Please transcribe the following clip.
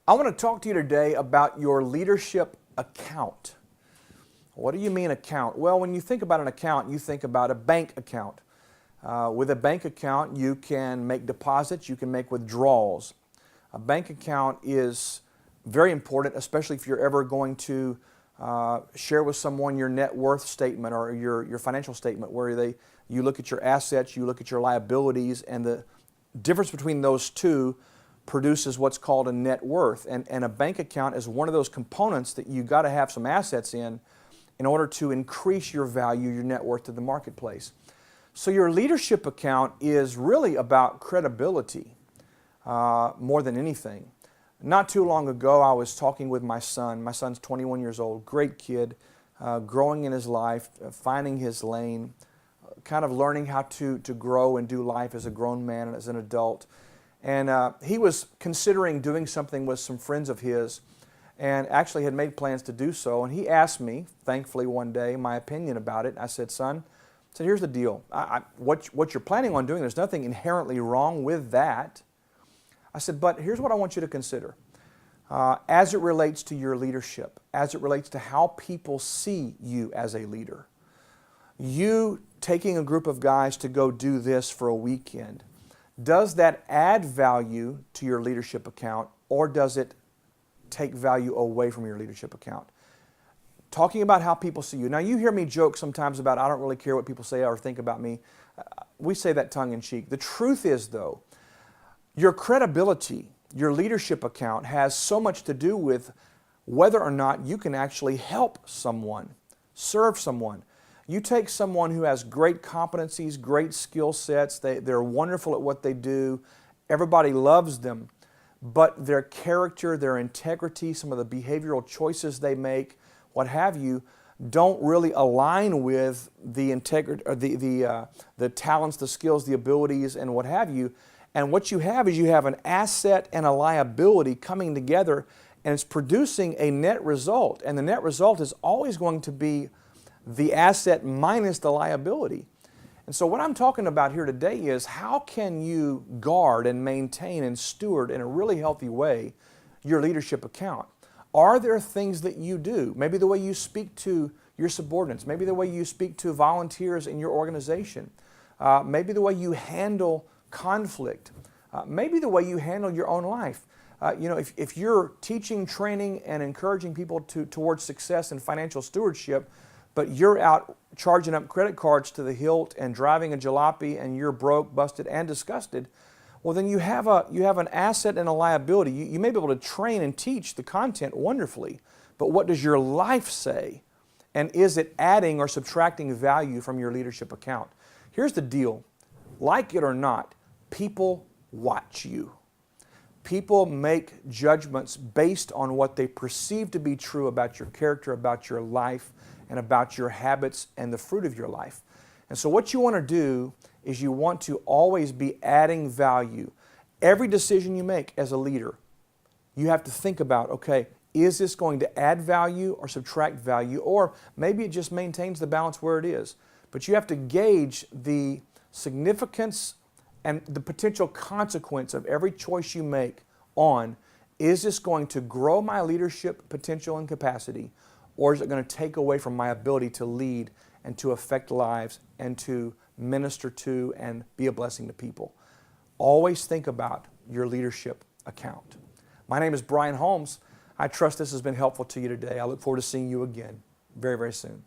I want to talk to you today about your leadership account. What do you mean account? Well, when you think about an account, you think about a bank account. With a bank account, you can make deposits, you can make withdrawals. A bank account is very important, especially if you're ever going to share with someone your net worth statement or your financial statement, where you look at your assets, you look at your liabilities, and the difference between those two produces what's called a net worth. And a bank account is one of those components that you got to have some assets in order to increase your value, your net worth to the marketplace. So your leadership account is really about credibility more than anything. Not too long ago, I was talking with my son. My son's 21 years old, great kid, growing in his life, finding his lane, kind of learning how to grow and do life as a grown man and as an adult. And he was considering doing something with some friends of his and actually had made plans to do so. And he asked me, thankfully one day, my opinion about it. I said, son, here's the deal. What you're planning on doing, there's nothing inherently wrong with that. I said, but here's what I want you to consider. As it relates to your leadership, as it relates to how people see you as a leader, you taking a group of guys to go do this for a weekend, does that add value to your leadership account, or does it take value away from your leadership account? Talking about how people see you. Now, you hear me joke sometimes about I don't really care what people say or think about me. We say that tongue in cheek. The truth is, though, your credibility, your leadership account has so much to do with whether or not you can actually help someone, serve someone. You take someone who has great competencies, great skill sets, they're wonderful at what they do, everybody loves them, but their character, their integrity, some of the behavioral choices they make, what have you, don't really align with the integrity, or the talents, the skills, the abilities, and what have you. And what you have is you have an asset and a liability coming together, and it's producing a net result. And the net result is always going to be the asset minus the liability. And so what I'm talking about here today is how can you guard and maintain and steward in a really healthy way your leadership account? Are there things that you do? Maybe the way you speak to your subordinates, maybe the way you speak to volunteers in your organization, maybe the way you handle conflict, maybe the way you handle your own life. If you're teaching, training, and encouraging people towards success and financial stewardship, but you're out charging up credit cards to the hilt and driving a jalopy and you're broke, busted, and disgusted, well, then you have an asset and a liability. You may be able to train and teach the content wonderfully, but what does your life say? And is it adding or subtracting value from your leadership account? Here's the deal. Like it or not, people watch you. People make judgments based on what they perceive to be true about your character, about your life, and about your habits and the fruit of your life. And so what you want to do is you want to always be adding value. Every decision you make as a leader, you have to think about, okay, is this going to add value or subtract value? Or maybe it just maintains the balance where it is. But you have to gauge the significance and the potential consequence of every choice you make on, is this going to grow my leadership potential and capacity, or is it going to take away from my ability to lead and to affect lives and to minister to and be a blessing to people? Always think about your leadership account. My name is Brian Holmes. I trust this has been helpful to you today. I look forward to seeing you again very, very soon.